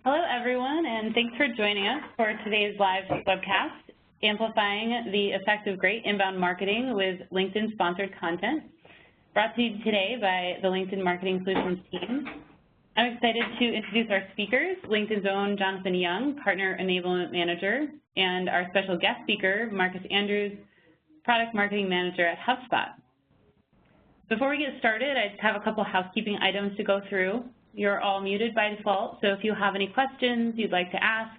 Hello, everyone, and thanks for joining us for today's live webcast, Amplifying the Effect of Great Inbound Marketing with LinkedIn-sponsored content, brought to you today by the LinkedIn Marketing Solutions team. I'm excited to introduce our speakers, LinkedIn's own Jonathan Young, Partner Enablement Manager, and our special guest speaker, Marcus Andrews, Product Marketing Manager at HubSpot. Before we get started, I just have a couple housekeeping items to go through. You're all muted by default, so if you have any questions you'd like to ask,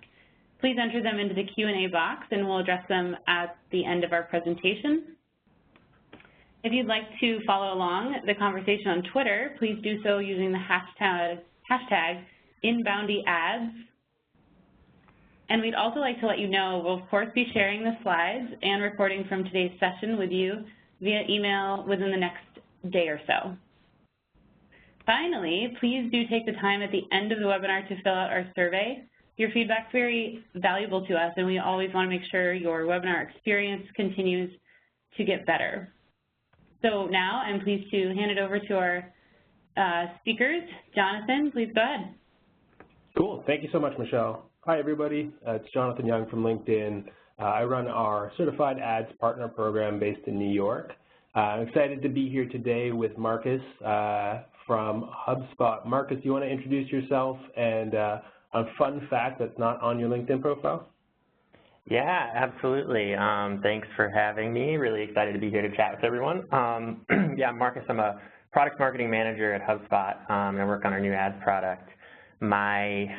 please enter them into the Q&A box and we'll address them at the end of our presentation. If you'd like to follow along the conversation on Twitter, please do so using the hashtag InboundyAds. And we'd also like to let you know we'll of course be sharing the slides and recording from today's session with you via email within the next day or so. Finally, please do take the time at the end of the webinar to fill out our survey. Your feedback is very valuable to us, and we always want to make sure your webinar experience continues to get better. So now I'm pleased to hand it over to our speakers. Jonathan, please go ahead. Cool. Thank you so much, Michelle. Hi, everybody. It's Jonathan Young from LinkedIn. I run our Certified Ads Partner Program based in New York. I'm excited to be here today with Marcus from HubSpot. Marcus, you want to introduce yourself and a fun fact that's not on your LinkedIn profile? Yeah, absolutely. Thanks for having me. Really excited to be here to chat with everyone. Yeah, Marcus, I'm a product marketing manager at HubSpot, and I work on our new ads product.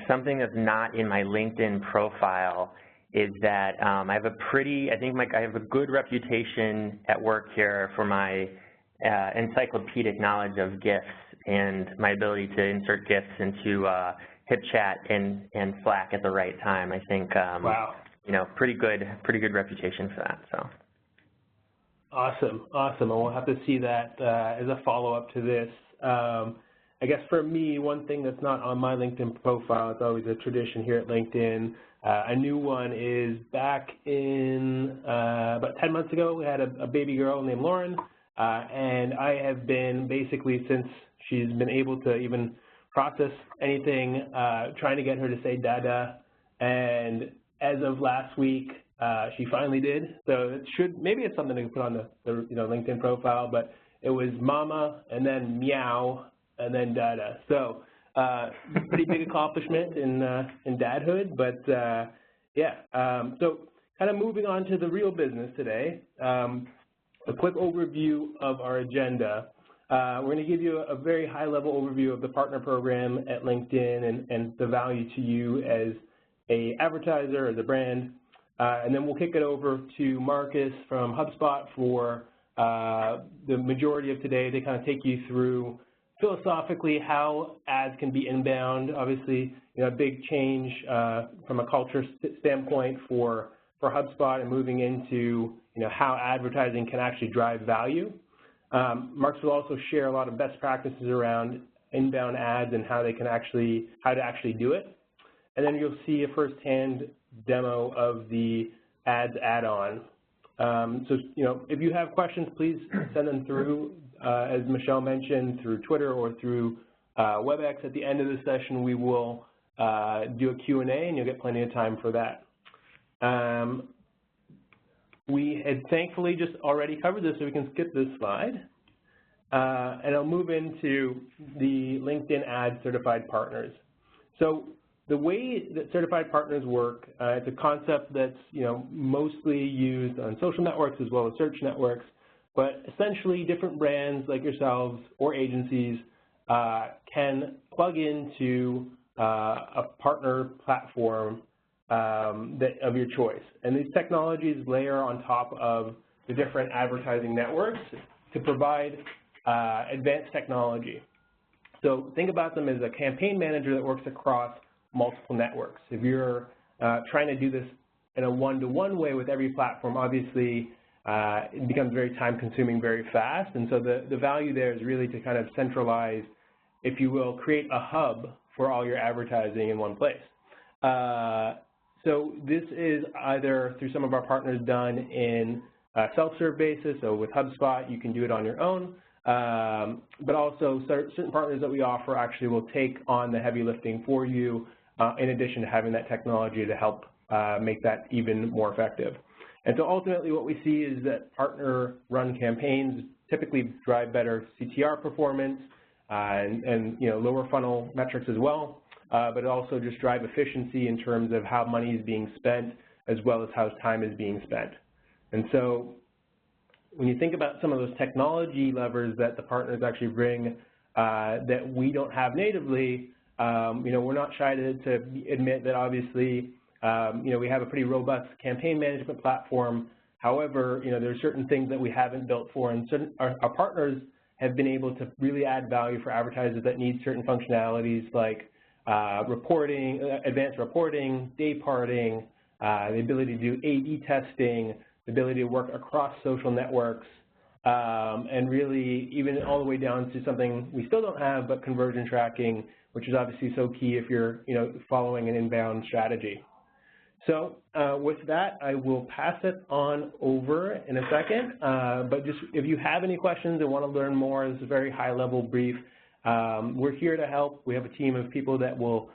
Something that's not in my LinkedIn profile is that I have a good reputation at work here for my encyclopedic knowledge of GIFs and my ability to insert GIFs into HipChat and Slack at the right time. I think, wow. You know, pretty good reputation for that. So. Awesome. And we'll have to see that as a follow-up to this. I guess for me, one thing that's not on my LinkedIn profile, it's always a tradition here at LinkedIn. A new one is back in about 10 months ago, we had a baby girl named Lauren, and I have been basically, since she's been able to even process anything, trying to get her to say dada, and as of last week, she finally did. So maybe it's something to put on the LinkedIn profile, but it was mama and then meow and then dada. So pretty big accomplishment in dadhood, but yeah. So kind of moving on to the real business today, a quick overview of our agenda. We're going to give you a very high-level overview of the partner program at LinkedIn and the value to you as an advertiser, as a brand, and then we'll kick it over to Marcus from HubSpot for the majority of today to kind of take you through philosophically how ads can be inbound. Obviously, a big change from a culture standpoint for HubSpot and moving into how advertising can actually drive value. Marcus will also share a lot of best practices around inbound ads and how to actually do it. And then you'll see a first-hand demo of the ads add-on. So if you have questions, please send them through, as Michelle mentioned, through Twitter or through WebEx. At the end of the session, we will do a Q&A, and you'll get plenty of time for that. We had thankfully just already covered this, so we can skip this slide. And I'll move into the LinkedIn Ads Certified Partners. So the way that certified partners work, it's a concept that's mostly used on social networks as well as search networks, but essentially different brands like yourselves or agencies can plug into a partner platform of your choice. And these technologies layer on top of the different advertising networks to provide advanced technology. So think about them as a campaign manager that works across multiple networks. If you're trying to do this in a one-to-one way with every platform, obviously it becomes very time-consuming very fast. And so the value there is really to kind of centralize, if you will, create a hub for all your advertising in one place. So this is either through some of our partners done in a self-serve basis. So with HubSpot, you can do it on your own. But also certain partners that we offer actually will take on the heavy lifting for you in addition to having that technology to help make that even more effective. And so ultimately what we see is that partner-run campaigns typically drive better CTR performance and lower funnel metrics as well, but also just drive efficiency in terms of how money is being spent as well as how time is being spent. And so when you think about some of those technology levers that the partners actually bring that we don't have natively, we're not shy to admit that obviously we have a pretty robust campaign management platform. However, there are certain things that we haven't built for, and our partners have been able to really add value for advertisers that need certain functionalities like reporting, advanced reporting, day parting, the ability to do A/B testing, the ability to work across social networks, and really even all the way down to something we still don't have, but conversion tracking, which is obviously so key if you're following an inbound strategy. So with that, I will pass it on over in a second. But just if you have any questions and want to learn more, this is a very high-level brief. We're here to help. We have a team of people that will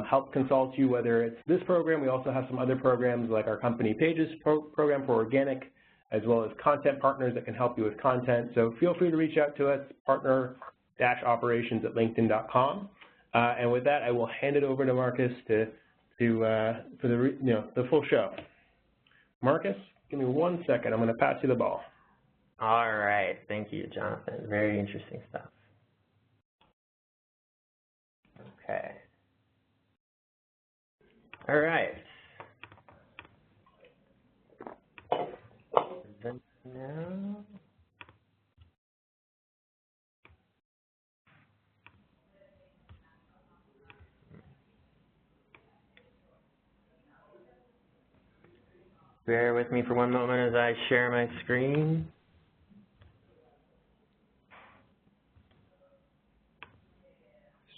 help consult you, whether it's this program. We also have some other programs like our company pages program for organic, as well as content partners that can help you with content. So feel free to reach out to us, partner-operations@linkedin.com. And with that, I will hand it over to Marcus for the full show. Marcus, give me 1 second. I'm going to pass you the ball. All right. Thank you, Jonathan. Very interesting stuff. Okay. All right. Now. Bear with me for one moment as I share my screen.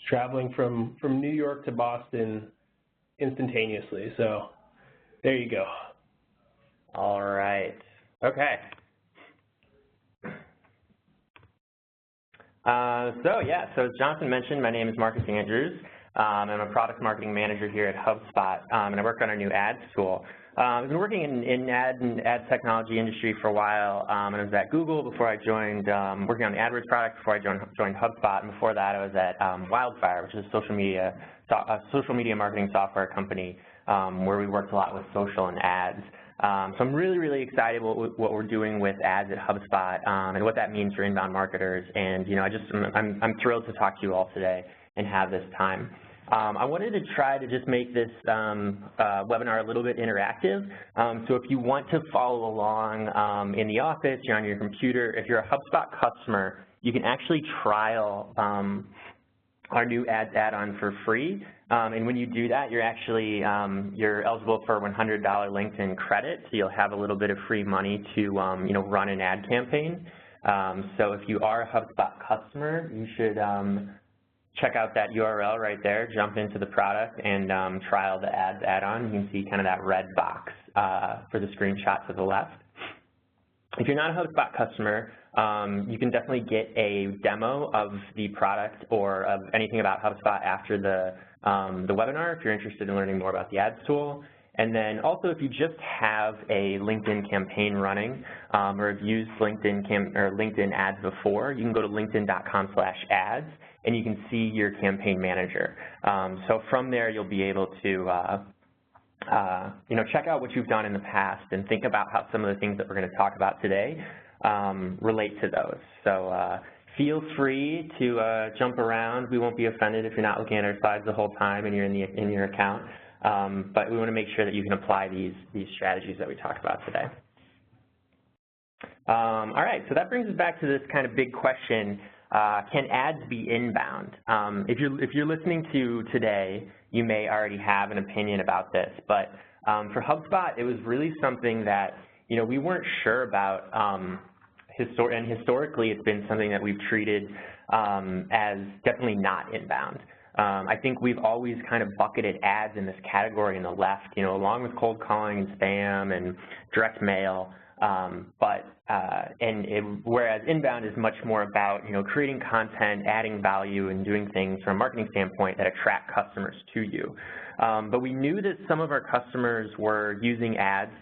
Traveling from New York to Boston instantaneously, so there you go. All right. Okay. So as Jonathan mentioned, my name is Marcus Andrews. I'm a product marketing manager here at HubSpot, and I work on our new ads tool. I've been working in ad technology industry for a while, and I was at Google before I joined, working on the AdWords product before I joined HubSpot, and before that I was at Wildfire, which is a social media marketing software company where we worked a lot with social and ads. So I'm really, really excited what we're doing with ads at HubSpot and what that means for inbound marketers, and I'm thrilled to talk to you all today and have this time. I wanted to try to just make this webinar a little bit interactive. So if you want to follow along in the office, you're on your computer, if you're a HubSpot customer, you can actually trial our new ads add-on for free. And when you do that, you're actually you're eligible for $100 LinkedIn credit, so you'll have a little bit of free money to run an ad campaign. So if you are a HubSpot customer, you should check out that URL right there, jump into the product, and trial the ads add-on. You can see kind of that red box for the screenshot to the left. If you're not a HubSpot customer, you can definitely get a demo of the product or of anything about HubSpot after the webinar if you're interested in learning more about the ads tool. And then also, if you just have a LinkedIn campaign running or have used LinkedIn ads before, you can go to linkedin.com/ads and you can see your campaign manager. So from there, you'll be able to check out what you've done in the past and think about how some of the things that we're going to talk about today relate to those. So feel free to jump around. We won't be offended if you're not looking at our slides the whole time and you're in your account. But we want to make sure that you can apply these strategies that we talked about today. All right, so that brings us back to this kind of big question. Can ads be inbound? If you're listening to today, you may already have an opinion about this, but for HubSpot, it was really something that we weren't sure about. And historically, it's been something that we've treated as definitely not inbound. I think we've always kind of bucketed ads in this category in the left, along with cold calling and spam and direct mail. Whereas inbound is much more about, creating content, adding value, and doing things from a marketing standpoint that attract customers to you. But we knew that some of our customers were using ads,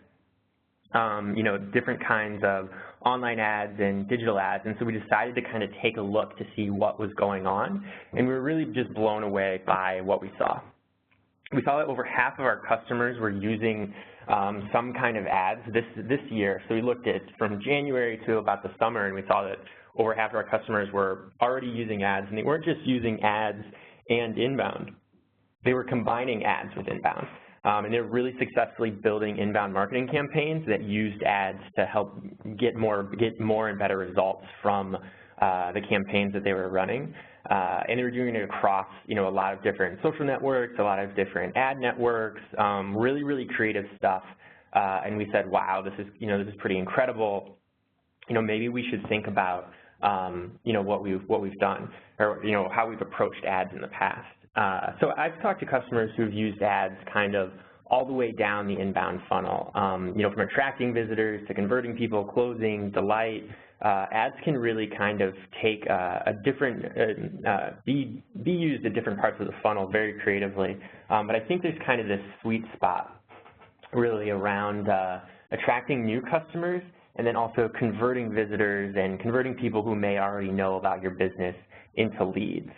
different kinds of online ads and digital ads, and so we decided to kind of take a look to see what was going on, and we were really just blown away by what we saw. We saw that over half of our customers were using some kind of ads this year. So we looked at from January to about the summer, and we saw that over half of our customers were already using ads, and they weren't just using ads and inbound. They were combining ads with inbound. And they're really successfully building inbound marketing campaigns that used ads to help get more and better results from the campaigns that they were running. And they were doing it across, a lot of different social networks, a lot of different ad networks, really, really creative stuff. And we said, wow, this is pretty incredible. Maybe we should think about, what we've done, or, how we've approached ads in the past. So I've talked to customers who've used ads kind of all the way down the inbound funnel, from attracting visitors to converting people, closing, delight. Ads can really kind of take be used at different parts of the funnel very creatively. But I think there's kind of this sweet spot really around attracting new customers and then also converting visitors and converting people who may already know about your business into leads.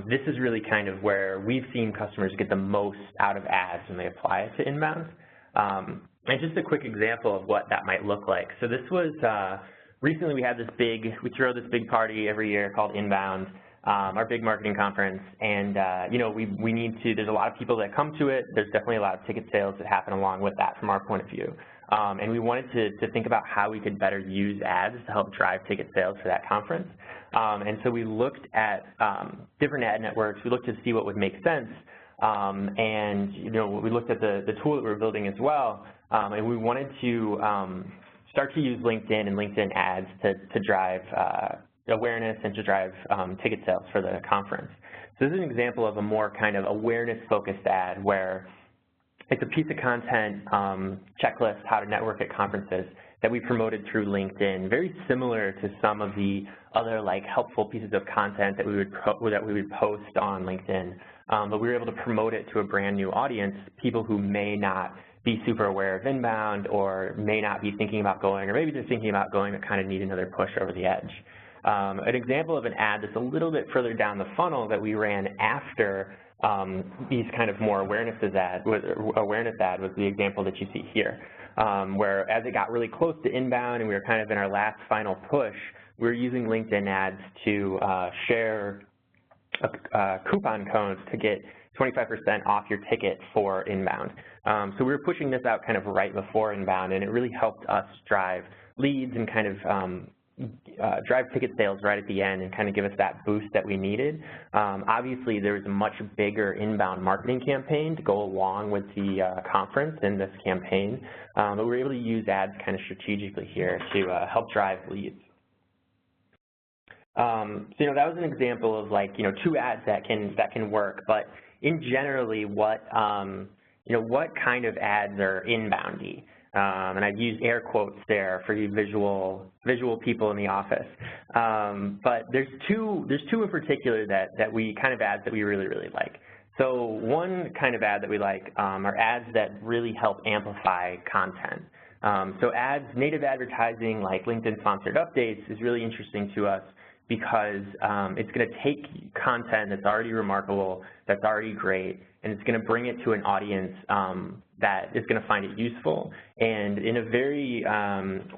This is really kind of where we've seen customers get the most out of ads when they apply it to inbound. And just a quick example of what that might look like. So this was, recently we throw this big party every year called Inbound, our big marketing conference, and there's a lot of people that come to it. There's definitely a lot of ticket sales that happen along with that from our point of view. And we wanted to think about how we could better use ads to help drive ticket sales for that conference. And so we looked at different ad networks. We looked to see what would make sense. And we looked at the tool that we were building as well. And we wanted to start to use LinkedIn and LinkedIn ads to drive awareness and to drive ticket sales for the conference. So this is an example of a more kind of awareness-focused ad where it's a piece of content checklist, how to network at conferences, that we promoted through LinkedIn, very similar to some of the other helpful pieces of content that we would post on LinkedIn. But we were able to promote it to a brand new audience, people who may not be super aware of inbound or may not be thinking about going, or maybe they're thinking about going but kind of need another push over the edge. An example of an ad that's a little bit further down the funnel that we ran after these kind of more awareness ad was the example that you see here, where as it got really close to inbound and we were kind of in our last final push, we were using LinkedIn ads to share coupon codes to get 25% off your ticket for inbound. So we were pushing this out kind of right before inbound, and it really helped us drive leads and kind of drive ticket sales right at the end and kind of give us that boost that we needed. Obviously, there was a much bigger inbound marketing campaign to go along with the conference and this campaign, but we were able to use ads kind of strategically here to help drive leads. So that was an example of two ads that can work, but in generally what kind of ads are inboundy? And I've used air quotes there for you visual people in the office. But there's two in particular that we kind of ads that we really, really like. So one kind of ad that we like are ads that really help amplify content. So ads, native advertising like LinkedIn sponsored updates is really interesting to us because it's going to take content that's already remarkable, that's already great, and it's going to bring it to an audience that is going to find it useful and in a very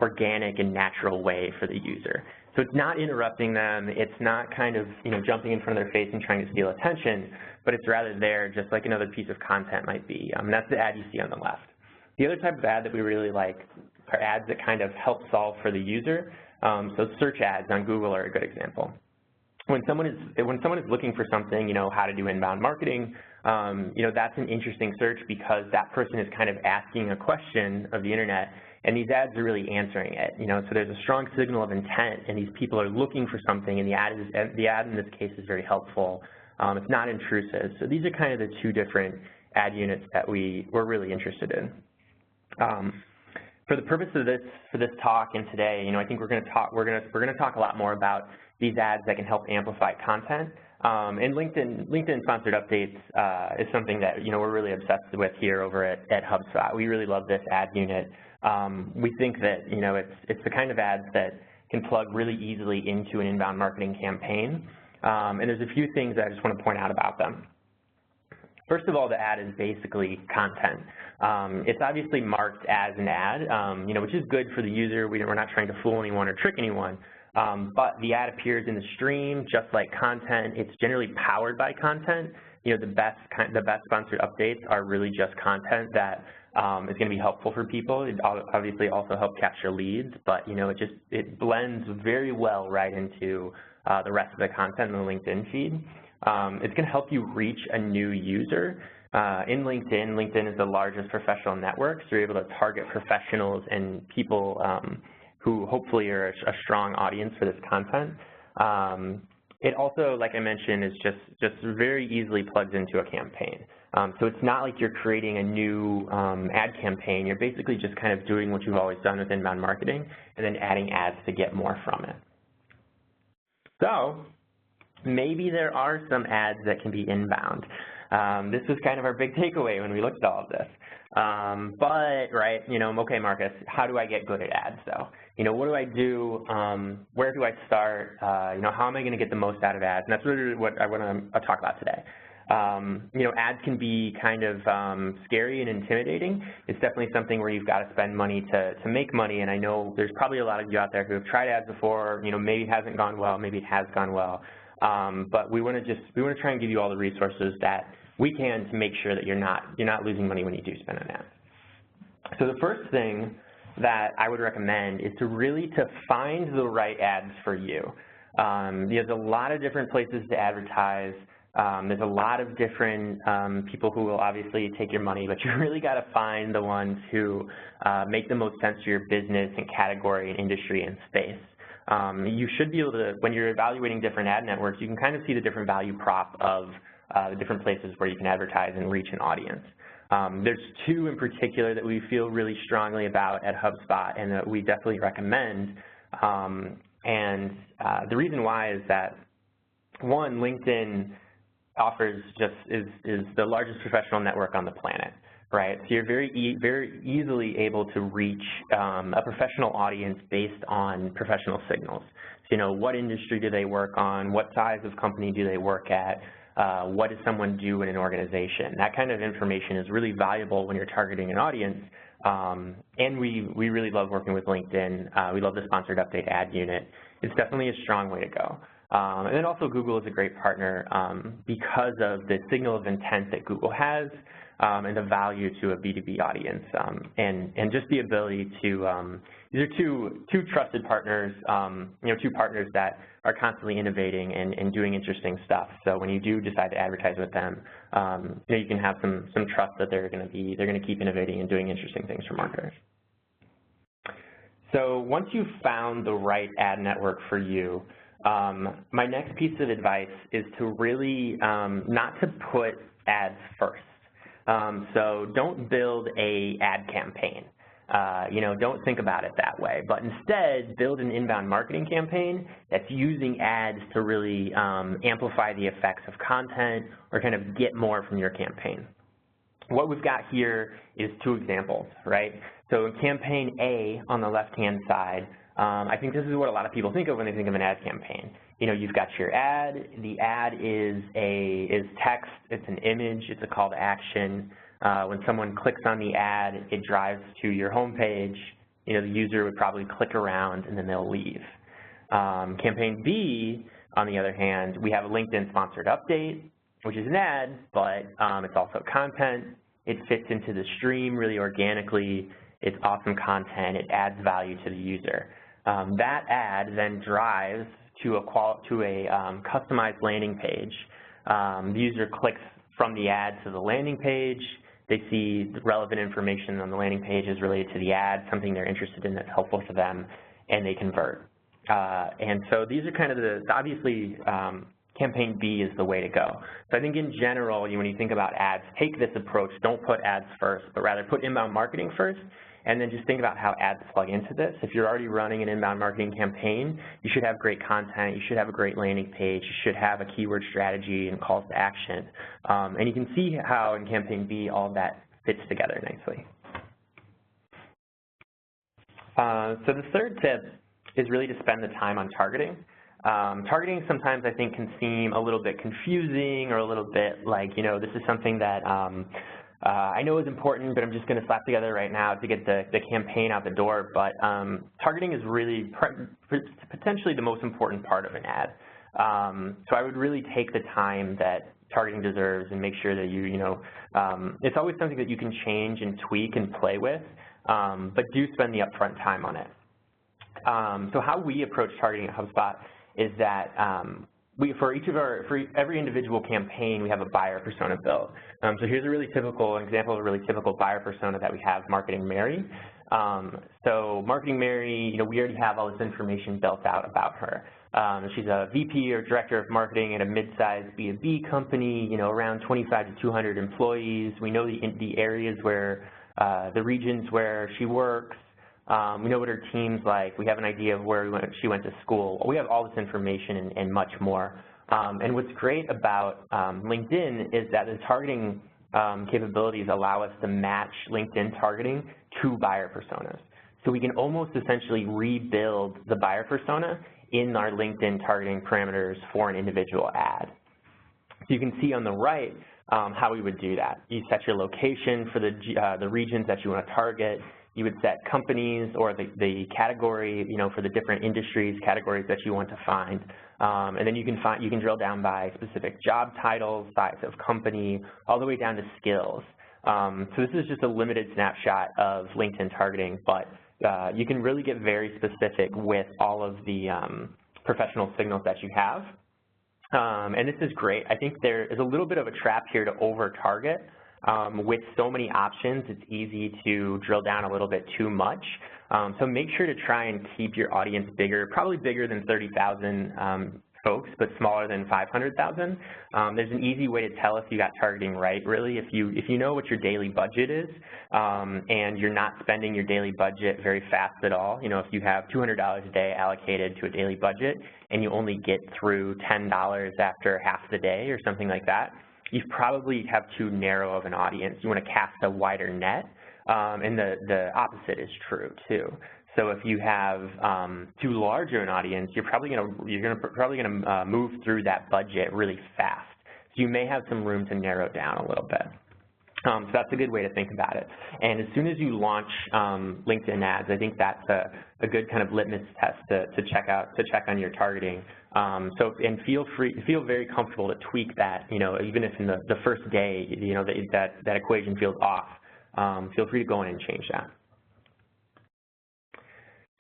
organic and natural way for the user. So it's not interrupting them, it's not kind of jumping in front of their face and trying to steal attention, but it's rather there just like another piece of content might be. That's the ad you see on the left. The other type of ad that we really like are ads that kind of help solve for the user. So search ads on Google are a good example. When someone is looking for something, how to do inbound marketing, that's an interesting search because that person is kind of asking a question of the internet, and these ads are really answering it. So there's a strong signal of intent, and these people are looking for something, and the ad in this case is very helpful. It's not intrusive. So these are kind of the two different ad units that we're really interested in. for the purpose of this talk and today, you know, I think we're going to talk a lot more about these ads that can help amplify content. And LinkedIn sponsored updates is something that, you know, we're really obsessed with here over at HubSpot. We really love this ad unit. We think that, you know, it's the kind of ads that can plug really easily into an inbound marketing campaign. And there's a few things that I just want to point out about them. First of all, the ad is basically content. It's obviously marked as an ad, you know, which is good for the user. We're not trying to fool anyone or trick anyone. But the ad appears in the stream just like content. It's generally powered by content. You know, the best sponsored updates are really just content that is going to be helpful for people. It obviously also helps capture leads, but, you know, it blends very well right into the rest of the content in the LinkedIn feed. It's going to help you reach a new user. In LinkedIn is the largest professional network, so you're able to target professionals and people who hopefully are a strong audience for this content. It also, like I mentioned, is just very easily plugs into a campaign. So it's not like you're creating a new ad campaign. You're basically just kind of doing what you've always done with inbound marketing and then adding ads to get more from it. So maybe there are some ads that can be inbound. This was kind of our big takeaway when we looked at all of this. But, right, you know, okay, Marcus, how do I get good at ads, though? You know, what do I do? Where do I start? You know, how am I going to get the most out of ads? And that's really what I want to talk about today. You know, ads can be kind of scary and intimidating. It's definitely something where you've got to spend money to make money, and I know there's probably a lot of you out there who have tried ads before. You know, maybe it hasn't gone well, maybe it has gone well. But we want to try and give you all the resources that we can to make sure that you're not losing money when you do spend on ads. So the first thing that I would recommend is to find the right ads for you. There's a lot of different places to advertise. There's a lot of different people who will obviously take your money, but you really got to find the ones who make the most sense for your business and category and industry and space. You should be able to, when you're evaluating different ad networks, you can kind of see the different value prop of the different places where you can advertise and reach an audience. There's two in particular that we feel really strongly about at HubSpot and that we definitely recommend. The reason why is that, one, LinkedIn offers is the largest professional network on the planet, right? So you're very easily able to reach a professional audience based on professional signals. So, you know, what industry do they work on? What size of company do they work at? What does someone do in an organization? That kind of information is really valuable when you're targeting an audience. And we really love working with LinkedIn. We love the sponsored update ad unit. It's definitely a strong way to go. And then also Google is a great partner because of the signal of intent that Google has and the value to a B2B audience and just the ability to, these are two trusted partners, you know, two partners that are constantly innovating and doing interesting stuff. So when you do decide to advertise with them, you know, you can have some trust that they're going to keep innovating and doing interesting things for marketers. So once you've found the right ad network for you, my next piece of advice is to really not to put ads first. So don't build an ad campaign. You know, don't think about it that way, but instead build an inbound marketing campaign that's using ads to really amplify the effects of content or kind of get more from your campaign. What we've got here is two examples, right? So in campaign A on the left-hand side, I think this is what a lot of people think of when they think of an ad campaign. You know, you've got your ad. The ad is text. It's an image. It's a call to action. When someone clicks on the ad, it drives to your home page. You know, the user would probably click around and then they'll leave. Campaign B, on the other hand, we have a LinkedIn sponsored update, which is an ad, but it's also content. It fits into the stream really organically. It's awesome content. It adds value to the user. That ad then drives to a customized landing page. The user clicks from the ad to the landing page. They see the relevant information on the landing page is related to the ad, something they're interested in that's helpful to them, and they convert. And so these are kind of obviously, campaign B is the way to go. So I think in general, when you think about ads, take this approach. Don't put ads first, but rather put inbound marketing first, and then just think about how ads plug into this. If you're already running an inbound marketing campaign, you should have great content, you should have a great landing page, you should have a keyword strategy and calls to action. And you can see how in Campaign B all of that fits together nicely. So the third tip is really to spend the time on targeting. Targeting sometimes I think can seem a little bit confusing or a little bit like, you know, this is something that I know is important, but I'm just going to slap together right now to get the campaign out the door. But targeting is really potentially the most important part of an ad. So I would really take the time that targeting deserves and make sure that you know, it's always something that you can change and tweak and play with, but do spend the upfront time on it. So how we approach targeting at HubSpot is that for every individual campaign, we have a buyer persona built. So here's a really typical example of a really typical buyer persona that we have, Marketing Mary. So Marketing Mary, you know, we already have all this information built out about her. She's a VP or Director of Marketing at a mid-sized B2B company, you know, around 25 to 200 employees. We know the areas where, the regions where she works. We know what her team's like. We have an idea of where she went to school. We have all this information and much more. And what's great about LinkedIn is that the targeting capabilities allow us to match LinkedIn targeting to buyer personas. So we can almost essentially rebuild the buyer persona in our LinkedIn targeting parameters for an individual ad. So you can see on the right how we would do that. You set your location for the regions that you want to target. You would set companies or the category, you know, for the different industries, categories that you want to find. And then you can drill down by specific job titles, size of company, all the way down to skills. So this is just a limited snapshot of LinkedIn targeting, but you can really get very specific with all of the professional signals that you have. And this is great. I think there is a little bit of a trap here to over-target. With so many options, it's easy to drill down a little bit too much. So make sure to try and keep your audience bigger, probably bigger than 30,000 folks, but smaller than 500,000. There's an easy way to tell if you got targeting right, really. If you know what your daily budget is and you're not spending your daily budget very fast at all, you know, if you have $200 a day allocated to a daily budget and you only get through $10 after half the day or something like that, you probably have too narrow of an audience. You want to cast a wider net, and the opposite is true too. So if you have too large of an audience, you're probably going to move through that budget really fast. So you may have some room to narrow down a little bit. So that's a good way to think about it. And as soon as you launch LinkedIn ads, I think that's a good kind of litmus test to check on your targeting. And feel very comfortable to tweak that. You know, even if in the first day, you know, that equation feels off, feel free to go in and change that.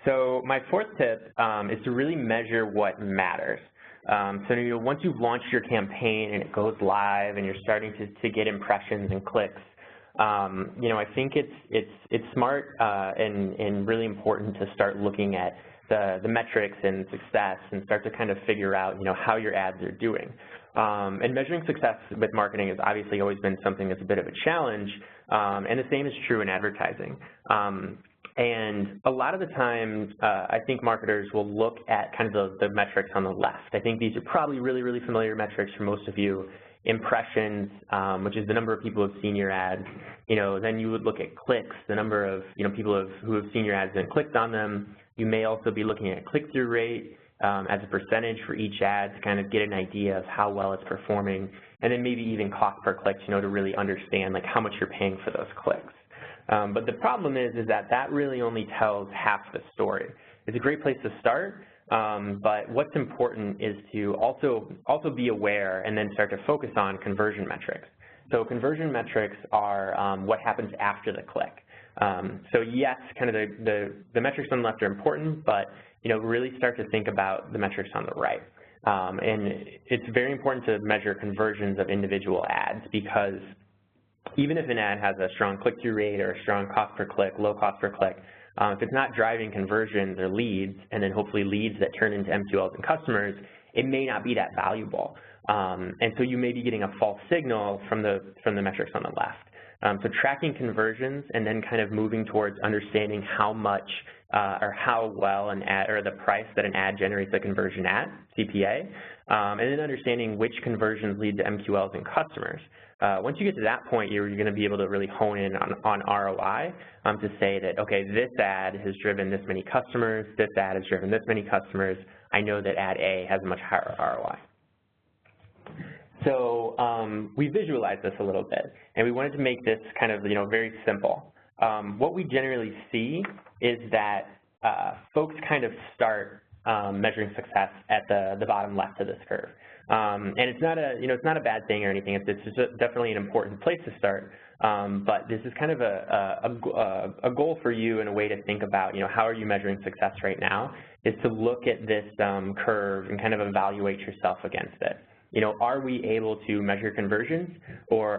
So my fourth tip is to really measure what matters. So you know, once you've launched your campaign and it goes live and you're starting to get impressions and clicks, you know, I think it's smart and really important to start looking at the metrics and success and start to kind of figure out, you know, how your ads are doing. And measuring success with marketing has obviously always been something that's a bit of a challenge, and the same is true in advertising. And a lot of the times, I think marketers will look at kind of the metrics on the left. I think these are probably really, really familiar metrics for most of you. Impressions, which is the number of people who have seen your ads. You know, then you would look at clicks, the number of, you know, people who have seen your ads and clicked on them. You may also be looking at click-through rate as a percentage for each ad to kind of get an idea of how well it's performing, and then maybe even cost per click, you know, to really understand like how much you're paying for those clicks. But the problem is that really only tells half the story. It's a great place to start, but what's important is to also be aware and then start to focus on conversion metrics. So conversion metrics are what happens after the click. So yes, kind of the metrics on the left are important, but you know, really start to think about the metrics on the right. And it's very important to measure conversions of individual ads, because even if an ad has a strong click-through rate or a strong cost per click, low cost per click, if it's not driving conversions or leads, and then hopefully leads that turn into MQLs and customers, it may not be that valuable. And so you may be getting a false signal from the metrics on the left. So tracking conversions and then kind of moving towards understanding how much or how well an ad, or the price that an ad generates a conversion at, CPA, and then understanding which conversions lead to MQLs and customers. Once you get to that point, you're going to be able to really hone in on ROI to say that, okay, this ad has driven this many customers, this ad has driven this many customers. I know that ad A has a much higher ROI. So we visualized this a little bit, and we wanted to make this kind of, very simple. What we generally see is that folks kind of start measuring success at the bottom left of this curve. And it's not a, it's not a bad thing or anything. It's just definitely an important place to start. But this is kind of a goal for you and a way to think about, how are you measuring success right now, is to look at this curve and kind of evaluate yourself against it. Are we able to measure conversions, or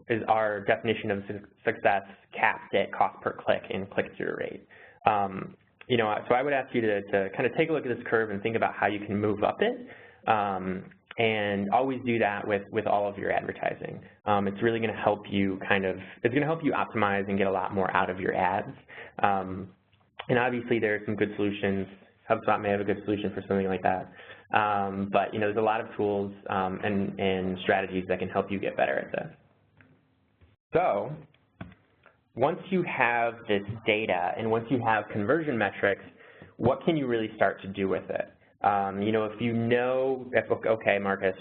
is our definition of success capped at cost per click and click-through rate? So I would ask you to kind of take a look at this curve and think about how you can move up it, and always do that with all of your advertising. It's really going to help you it's going to help you optimize and get a lot more out of your ads. And obviously there are some good solutions. HubSpot may have a good solution for something like that. But there's a lot of tools and strategies that can help you get better at this. So once you have this data and once you have conversion metrics, what can you really start to do with it? If okay, Marcus,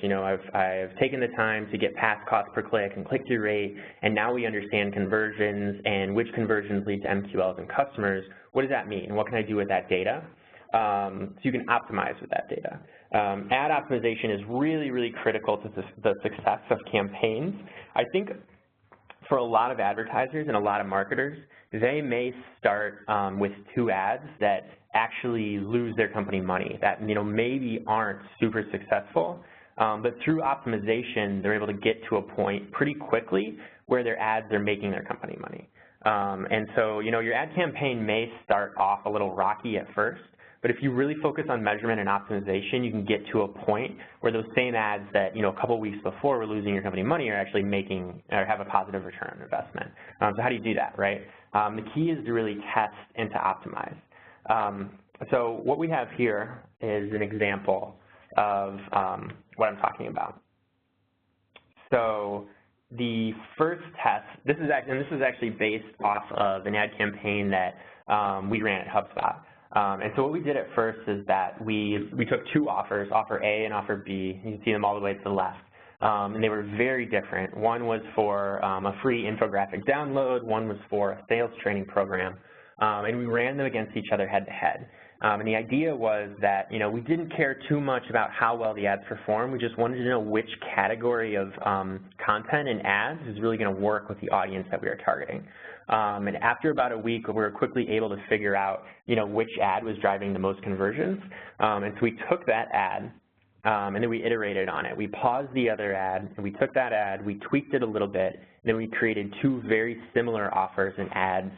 I've taken the time to get past cost per click and click-through rate, and now we understand conversions and which conversions lead to MQLs and customers. What does that mean? What can I do with that data? So you can optimize with that data. Ad optimization is really, really critical to the success of campaigns. I think for a lot of advertisers and a lot of marketers, they may start with 2 ads that actually lose their company money, that maybe aren't super successful, but through optimization, they're able to get to a point pretty quickly where their ads are making their company money. And so, your ad campaign may start off a little rocky at first, but if you really focus on measurement and optimization, you can get to a point where those same ads that, a couple weeks before were losing your company money are actually making or have a positive return on investment. So how do you do that, right? The key is to really test and to optimize. So what we have here is an example of what I'm talking about. So the first test, this is actually based off of an ad campaign that we ran at HubSpot. And so what we did at first is that we took 2 offers, offer A and offer B. You can see them all the way to the left. And they were very different. One was for a free infographic download. One was for a sales training program. And we ran them against each other head-to-head. And the idea was that, we didn't care too much about how well the ads performed. We just wanted to know which category of content and ads is really going to work with the audience that we are targeting. And after about a week, we were quickly able to figure out, which ad was driving the most conversions. And so we took that ad, and then we iterated on it. We paused the other ad, and we took that ad, we tweaked it a little bit, and then we created 2 very similar offers and ads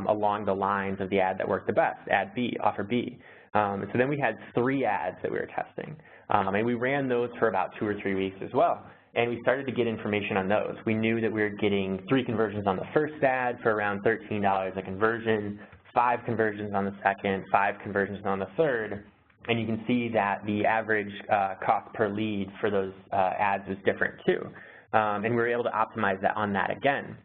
along the lines of the ad that worked the best, ad B, offer B. And so then we had 3 ads that we were testing, and we ran those for about 2 or 3 weeks as well. And we started to get information on those. We knew that we were getting 3 conversions on the first ad for around $13 a conversion, 5 conversions on the second, 5 conversions on the third, and you can see that the average cost per lead for those ads was different too. And we were able to optimize that on that again.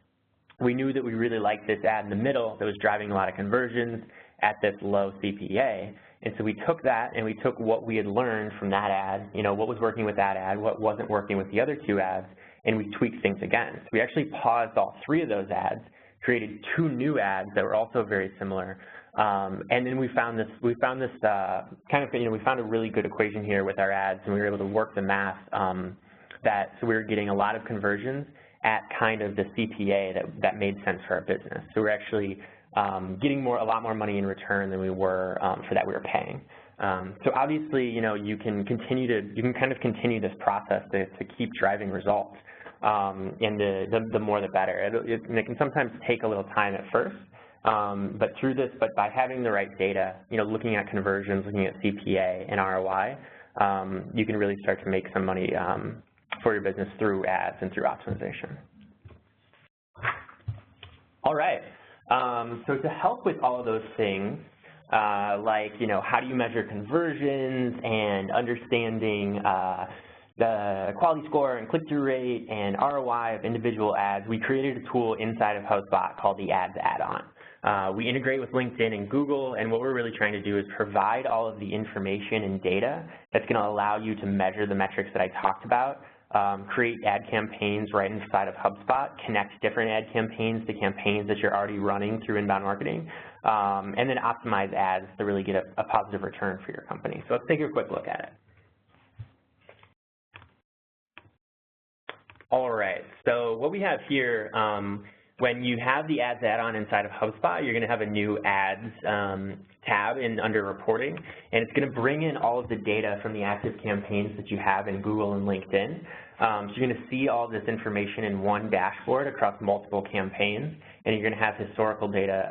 We knew that we really liked this ad in the middle that was driving a lot of conversions at this low CPA. And so we took that and we took what we had learned from that ad, what was working with that ad, what wasn't working with the other 2 ads, and we tweaked things again. So we actually paused all 3 of those ads, created 2 new ads that were also very similar, and then we found this we found a really good equation here with our ads, and we were able to work the math so we were getting a lot of conversions at kind of the CPA that made sense for our business. So we're actually getting a lot more money in return than we were for that we were paying. So obviously, you can kind of continue this process to keep driving results, and the more the better. It can sometimes take a little time at first, but by having the right data, looking at conversions, looking at CPA and ROI, you can really start to make some money for your business through ads and through optimization. All right. So to help with all of those things, like, how do you measure conversions and understanding the quality score and click-through rate and ROI of individual ads, we created a tool inside of HubSpot called the Ads Add-on. We integrate with LinkedIn and Google, and what we're really trying to do is provide all of the information and data that's going to allow you to measure the metrics that I talked about, create ad campaigns right inside of HubSpot, connect different ad campaigns to campaigns that you're already running through inbound marketing, and then optimize ads to really get a positive return for your company. So let's take a quick look at it. All right, so what we have here, when you have the Ads add-on inside of HubSpot, you're going to have a new Ads tab under Reporting, and it's going to bring in all of the data from the active campaigns that you have in Google and LinkedIn. So you're going to see all this information in one dashboard across multiple campaigns, and you're going to have historical data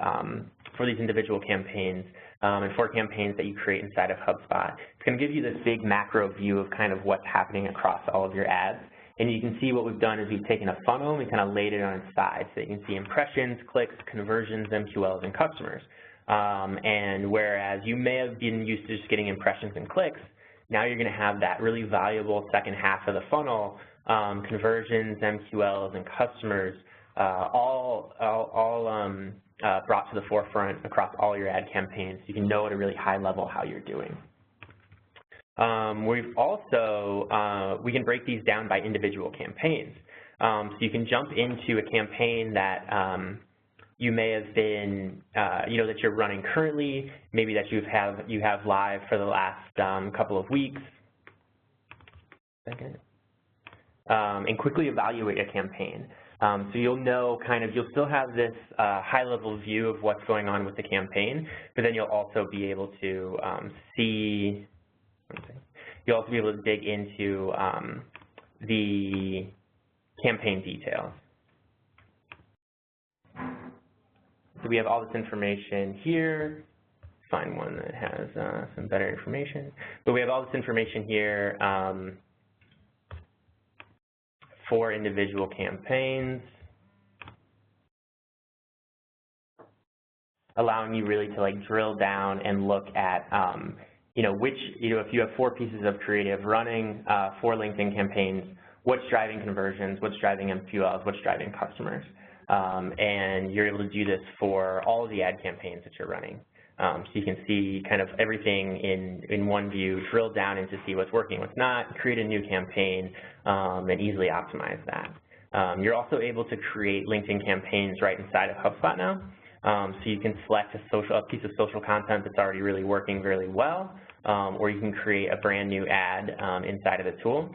for these individual campaigns and for campaigns that you create inside of HubSpot. It's going to give you this big macro view of kind of what's happening across all of your ads. And you can see what we've done is we've taken a funnel and we kind of laid it on its side. So you can see impressions, clicks, conversions, MQLs, and customers. And whereas you may have been used to just getting impressions and clicks, now you're going to have that really valuable second half of the funnel, conversions, MQLs, and customers, all brought to the forefront across all your ad campaigns. So you can know at a really high level how you're doing. We've also, we can break these down by individual campaigns. So you can jump into a campaign that you may have been, that you're running currently, maybe that you have live for the last couple of weeks, and quickly evaluate a campaign. So you'll know you'll still have this high-level view of what's going on with the campaign, but then you'll also be able to see. You'll also be able to dig into the campaign details. So we have all this information here. Find one that has some better information. But we have all this information here for individual campaigns, allowing you really to drill down and look at if you have 4 pieces of creative running for LinkedIn campaigns, what's driving conversions, what's driving MQLs, what's driving customers. And you're able to do this for all of the ad campaigns that you're running. So you can see kind of everything in one view, drill down into see what's working, what's not, create a new campaign, and easily optimize that. You're also able to create LinkedIn campaigns right inside of HubSpot now. So you can select a piece of social content that's already really working really well, or you can create a brand new ad inside of the tool.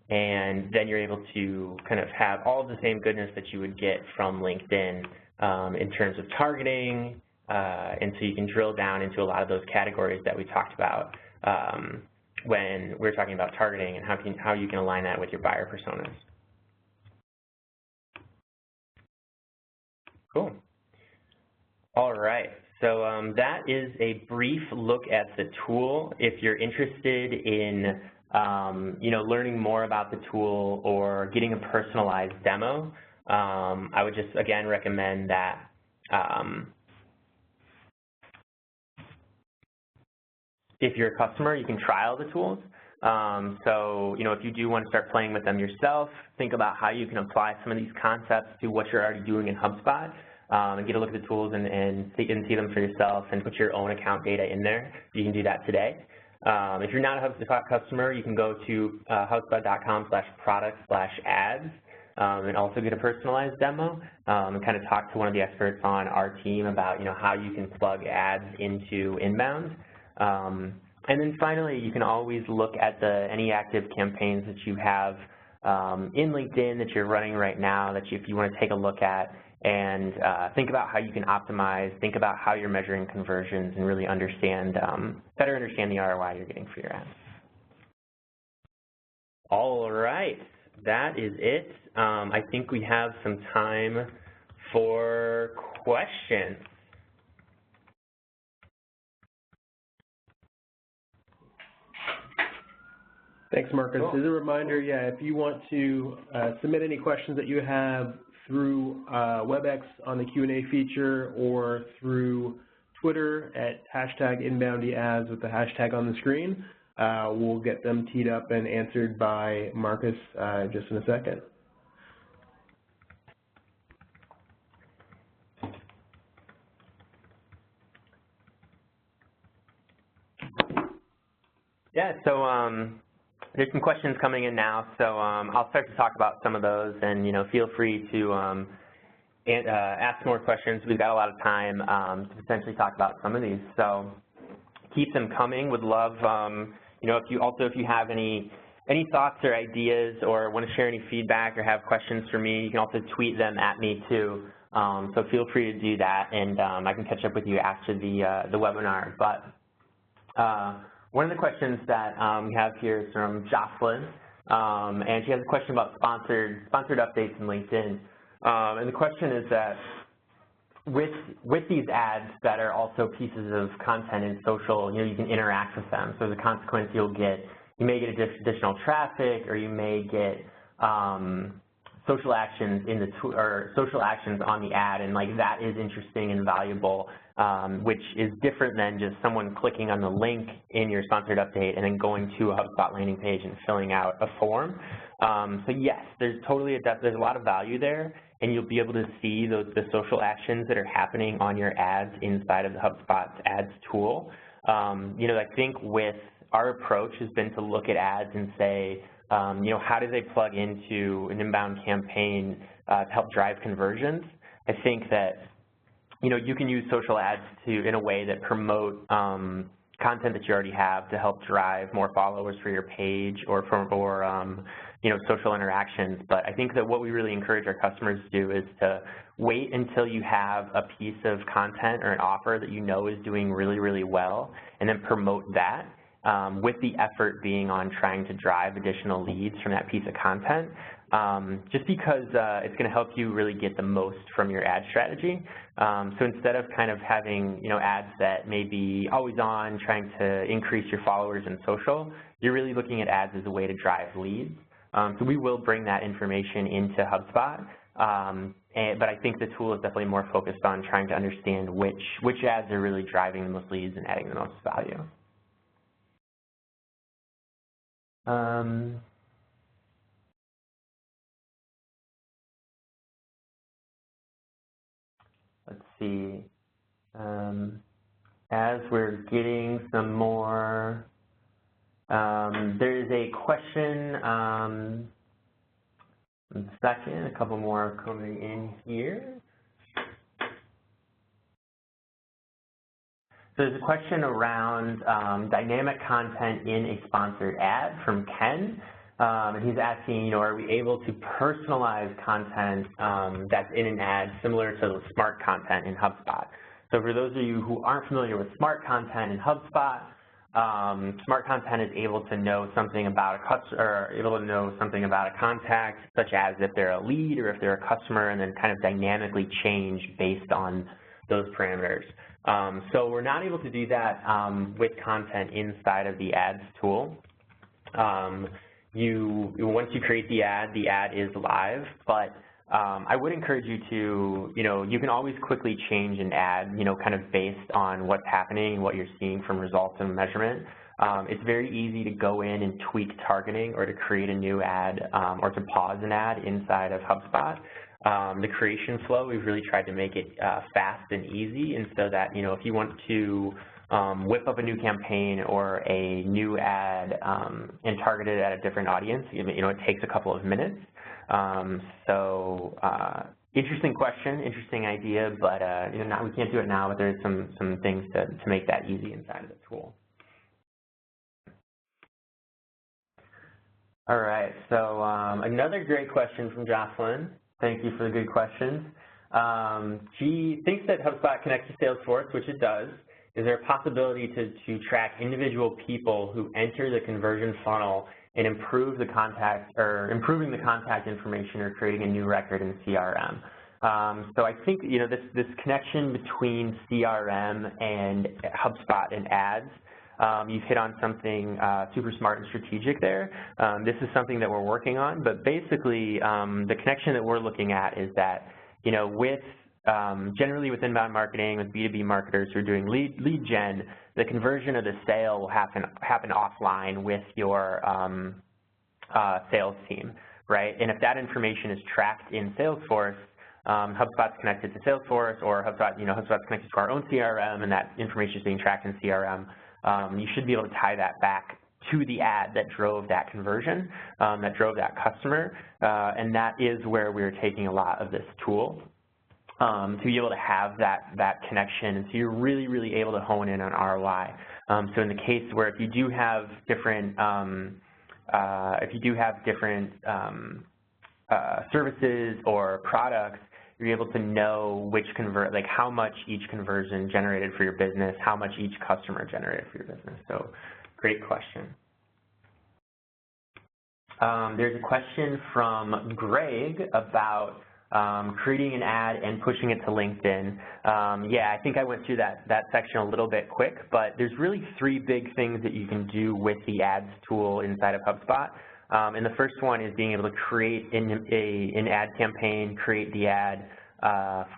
And then you're able to kind of have all of the same goodness that you would get from LinkedIn in terms of targeting, and so you can drill down into a lot of those categories that we talked about when we were talking about targeting and how you can align that with your buyer personas. Cool. All right. So that is a brief look at the tool. If you're interested in learning more about the tool or getting a personalized demo, I would just again recommend that if you're a customer, you can trial the tools. So if you do want to start playing with them yourself, think about how you can apply some of these concepts to what you're already doing in HubSpot, and get a look at the tools and see them for yourself and put your own account data in there. You can do that today. If you're not a HubSpot customer, you can go to hubspot.com/product/ads and also get a personalized demo and kind of talk to one of the experts on our team about how you can plug ads into inbound. And then finally, you can always look at any active campaigns that you have in LinkedIn that you're running right now that if you want to take a look at and think about how you can optimize, think about how you're measuring conversions, and really better understand the ROI you're getting for your ads. All right, that is it. I think we have some time for questions. Thanks, Marcus. Cool. As a reminder, if you want to submit any questions that you have, through WebEx on the Q&A feature or through Twitter at #InboundyAds with the hashtag on the screen. We'll get them teed up and answered by Marcus just in a second. Yeah, so there's some questions coming in now, so I'll start to talk about some of those, and feel free to ask more questions. We've got a lot of time to potentially talk about some of these, so keep them coming. Would love, if you have any thoughts or ideas or want to share any feedback or have questions for me, you can also tweet them at me too. So feel free to do that, and I can catch up with you after the webinar. But one of the questions that we have here is from Jocelyn, and she has a question about sponsored updates in LinkedIn. And the question is that with these ads that are also pieces of content in social, you can interact with them. So as a consequence, you may get additional traffic, or you may get social actions social actions on the ad, and that is interesting and valuable, which is different than just someone clicking on the link in your sponsored update and then going to a HubSpot landing page and filling out a form. So yes, there's a lot of value there, and you'll be able to see the social actions that are happening on your ads inside of the HubSpot's ads tool. I think with our approach has been to look at ads and say, how do they plug into an inbound campaign to help drive conversions? I think that, you can use social ads in a way that promote content that you already have to help drive more followers for your page or social interactions. But I think that what we really encourage our customers to do is to wait until you have a piece of content or an offer that is doing really, really well, and then promote that, with the effort being on trying to drive additional leads from that piece of content, just because it's going to help you really get the most from your ad strategy. So instead of kind of having ads that may be always on, trying to increase your followers in social, you're really looking at ads as a way to drive leads. So we will bring that information into HubSpot, but I think the tool is definitely more focused on trying to understand which ads are really driving the most leads and adding the most value. Let's see. As we're getting some more, there is a question, one second, a couple more coming in here. So there's a question around dynamic content in a sponsored ad from Ken. And he's asking, are we able to personalize content that's in an ad similar to the smart content in HubSpot? So for those of you who aren't familiar with smart content in HubSpot, smart content is able to know something about a customer, or able to know something about a contact, such as if they're a lead or if they're a customer, and then kind of dynamically change based on those parameters. So we're not able to do that with content inside of the ads tool. Once you create the ad is live, but I would encourage you to, you can always quickly change an ad, kind of based on what's happening and what you're seeing from results and measurement. It's very easy to go in and tweak targeting or to create a new ad or to pause an ad inside of HubSpot. The creation flow, we've really tried to make it fast and easy, and so that, if you want to whip up a new campaign or a new ad and target it at a different audience, it takes a couple of minutes. Interesting question, interesting idea, but we can't do it now, but there's some things to make that easy inside of the tool. All right, so another great question from Jocelyn. Thank you for the good questions. She thinks that HubSpot connects to Salesforce, which it does. Is there a possibility to track individual people who enter the conversion funnel and improving the contact information or creating a new record in CRM? So I think this connection between CRM and HubSpot and ads You've hit on something super smart and strategic there. This is something that we're working on, but basically the connection that we're looking at is that, you know, with generally with inbound marketing, with B2B marketers who are doing lead gen, the conversion of the sale will happen offline with your sales team, right? And if that information is tracked in Salesforce, HubSpot's connected to Salesforce, or HubSpot's connected to our own CRM, and that information is being tracked in CRM, you should be able to tie that back to the ad that drove that conversion, that drove that customer, and that is where we're taking a lot of this tool to be able to have that connection, and so you're really, really able to hone in on ROI. So in the case where if you do have different services or products, you're able to know which how much each conversion generated for your business, how much each customer generated for your business. So great question. There's a question from Greg about creating an ad and pushing it to LinkedIn. Yeah, I think I went through that section a little bit quick, but there's really 3 big things that you can do with the ads tool inside of HubSpot. And the first one is being able to create an ad campaign, create the ad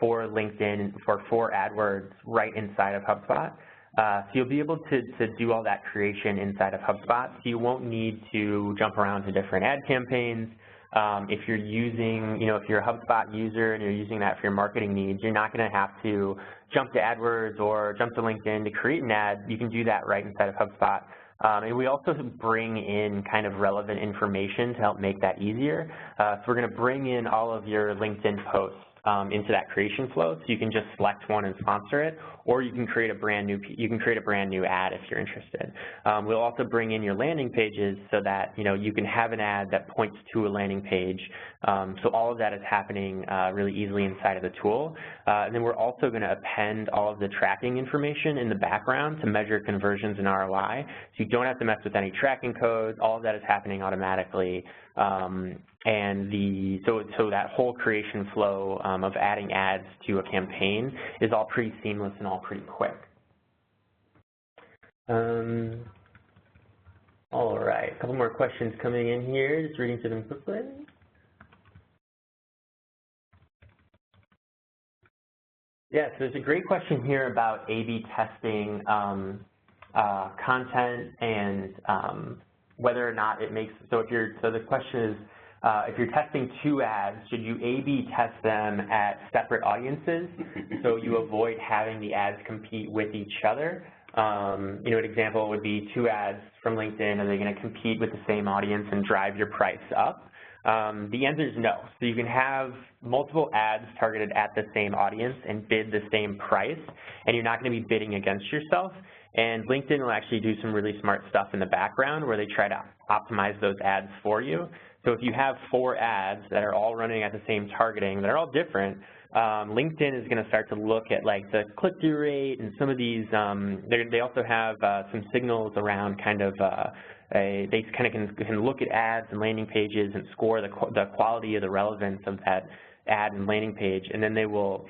for LinkedIn, for AdWords right inside of HubSpot. So you'll be able to do all that creation inside of HubSpot, so you won't need to jump around to different ad campaigns. If you're using, if you're a HubSpot user and you're using that for your marketing needs, you're not going to have to jump to AdWords or jump to LinkedIn to create an ad. You can do that right inside of HubSpot. And we also bring in kind of relevant information to help make that easier. So we're going to bring in all of your LinkedIn posts into that creation flow, so you can just select one and sponsor it, or you can create a brand new ad if you're interested. We'll also bring in your landing pages so that you can have an ad that points to a landing page. So all of that is happening really easily inside of the tool. And then we're also going to append all of the tracking information in the background to measure conversions and ROI. So you don't have to mess with any tracking codes. All of that is happening automatically. So that whole creation flow of adding ads to a campaign is all pretty seamless and all pretty quick. All right, a couple more questions coming in here, just reading through them quickly. Yeah, so there's a great question here about A/B testing content and whether or not it makes, so the question is, if you're testing 2 ads, should you A/B test them at separate audiences so you avoid having the ads compete with each other? An example would be 2 ads from LinkedIn. Are they going to compete with the same audience and drive your price up? The answer is no. So you can have multiple ads targeted at the same audience and bid the same price, and you're not going to be bidding against yourself. And LinkedIn will actually do some really smart stuff in the background where they try to optimize those ads for you. So if you have 4 ads that are all running at the same targeting, that are all different, LinkedIn is going to start to look at like the click-through rate and some of these. They also have some signals around kind of they kind of can look at ads and landing pages and score the quality of the relevance of that ad and landing page, and then they will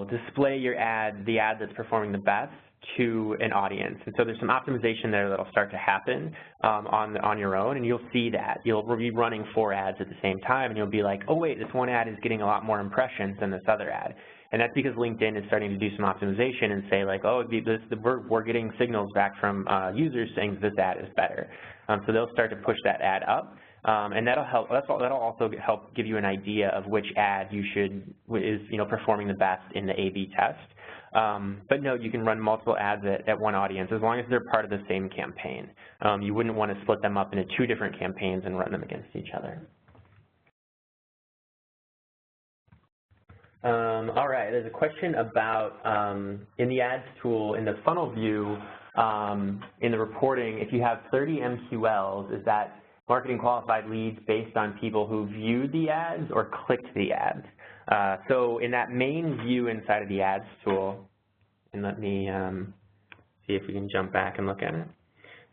display your ad, the ad that's performing the best, to an audience. And so there's some optimization there that'll start to happen on your own, and you'll see that. You'll be running 4 ads at the same time, and you'll be like, oh wait, this one ad is getting a lot more impressions than this other ad. And that's because LinkedIn is starting to do some optimization and say like, oh, we're getting signals back from users saying this ad is better. So they'll start to push that ad up. And that'll help. That'll also help give you an idea of which ad is performing the best in the A/B test. But no, you can run multiple ads at one audience as long as they're part of the same campaign. You wouldn't want to split them up into 2 different campaigns and run them against each other. All right, there's a question about in the ads tool, in the funnel view, in the reporting, if you have 30 MQLs, is that marketing qualified leads based on people who viewed the ads or clicked the ads? So in that main view inside of the ads tool, and let me see if we can jump back and look at it.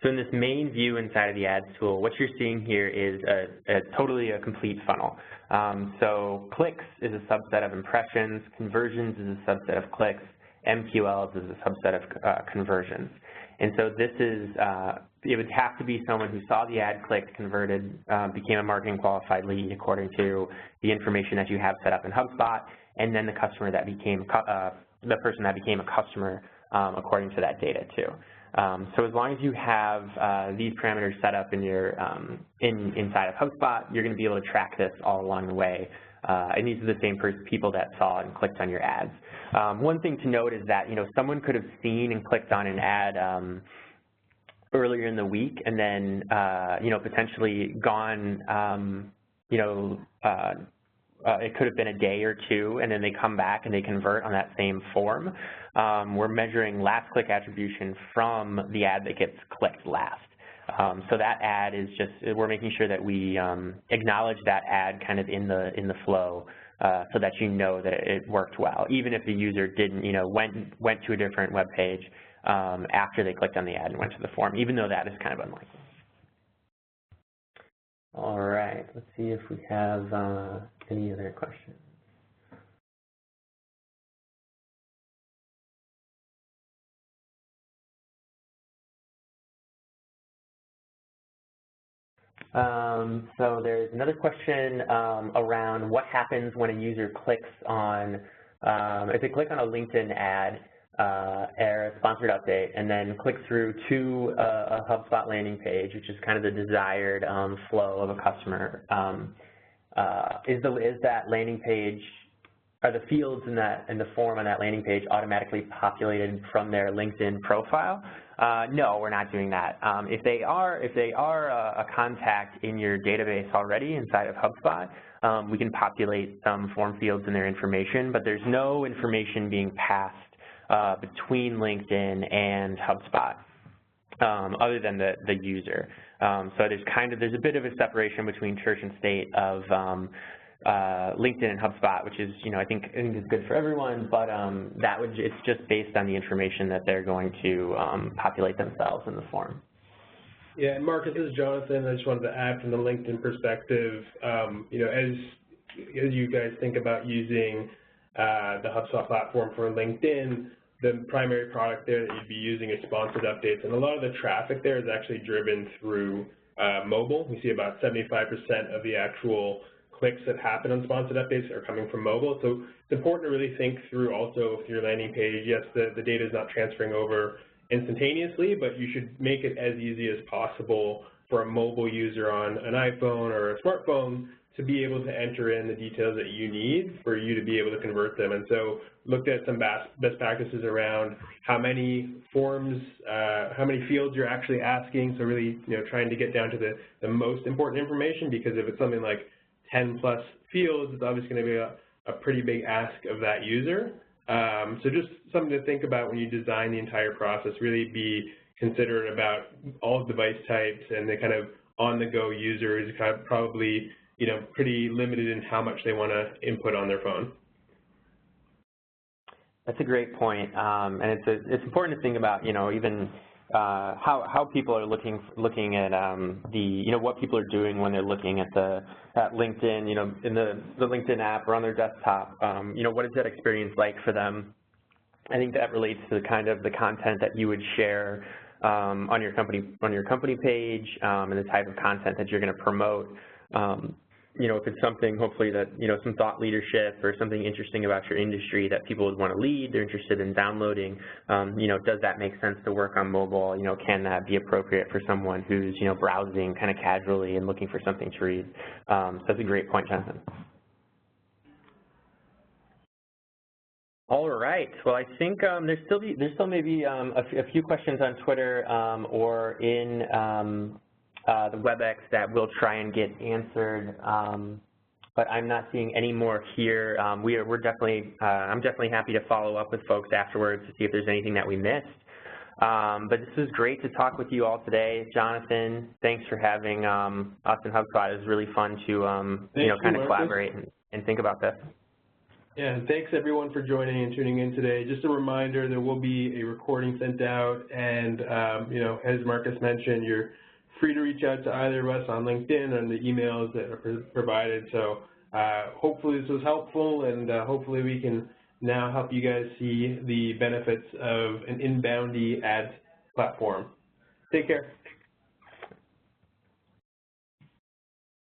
So in this main view inside of the ads tool, what you're seeing here is totally a complete funnel. So clicks is a subset of impressions, conversions is a subset of clicks, MQLs is a subset of conversions. And so this is, it would have to be someone who saw the ad, clicked, converted, became a marketing qualified lead according to the information that you have set up in HubSpot, and then the customer that became, the person that became a customer according to that data too. So as long as you have these parameters set up in your, inside of HubSpot, you're going to be able to track this all along the way. And these are the same people that saw and clicked on your ads. One thing to note is that, someone could have seen and clicked on an ad earlier in the week and then, potentially gone, it could have been a day or two, and then they come back and they convert on that same form. We're measuring last click attribution from the ad that gets clicked last. So that ad is just, we're making sure that we acknowledge that ad kind of in the flow so that you know that it worked well, even if the user didn't, went to a different web page after they clicked on the ad and went to the form, even though that is kind of unlikely. All right, let's see if we have any other questions. So there's another question around what happens when a user clicks on, if they click on a LinkedIn ad or a sponsored update and then click through to a HubSpot landing page, which is kind of the desired flow of a customer. Is that landing page, are the fields in the form on that landing page automatically populated from their LinkedIn profile? No, we're not doing that. If they are a contact in your database already inside of HubSpot, we can populate some form fields in their information, but there's no information being passed between LinkedIn and HubSpot other than the user. So there's a bit of a separation between church and state of LinkedIn and HubSpot, which is, I think is good for everyone, but it's just based on the information that they're going to populate themselves in the form. Yeah, and Marcus, this is Jonathan. I just wanted to add from the LinkedIn perspective, as you guys think about using the HubSpot platform for LinkedIn, the primary product there that you'd be using is sponsored updates, and a lot of the traffic there is actually driven through mobile. We see about 75% of the actual clicks that happen on sponsored updates are coming from mobile. So it's important to really think through also with your landing page, yes, the data is not transferring over instantaneously, but you should make it as easy as possible for a mobile user on an iPhone or a smartphone to be able to enter in the details that you need for you to be able to convert them. And so looked at some best practices around how many forms, how many fields you're actually asking. So really, trying to get down to the most important information, because if it's something like 10 plus fields, it's obviously going to be a pretty big ask of that user. So just something to think about when you design the entire process. Really be considerate about all device types, and the kind of on-the-go user is kind of probably pretty limited in how much they want to input on their phone. That's a great point, and it's important to think about even how people are looking at what people are doing when they're looking at LinkedIn, in the LinkedIn app or on their desktop. What is that experience like for them? I think that relates to kind of the content that you would share on your company page, and the type of content that you're going to promote. If it's something, hopefully, that, some thought leadership or something interesting about your industry that people would want to lead, they're interested in downloading, does that make sense to work on mobile? Can that be appropriate for someone who's, browsing kind of casually and looking for something to read? So that's a great point, Jonathan. All right. Well, I think there's still maybe a few questions on Twitter or in the WebEx that we'll try and get answered, but I'm not seeing any more here. I'm definitely happy to follow up with folks afterwards to see if there's anything that we missed. But this was great to talk with you all today. Jonathan, thanks for having us in HubSpot. It was really fun to kind of collaborate and think about this. Yeah, and thanks everyone for joining and tuning in today. Just a reminder, there will be a recording sent out, and as Marcus mentioned, you're free to reach out to either of us on LinkedIn and the emails that are provided. So hopefully this was helpful, and hopefully we can now help you guys see the benefits of an inboundy ads platform. Take care.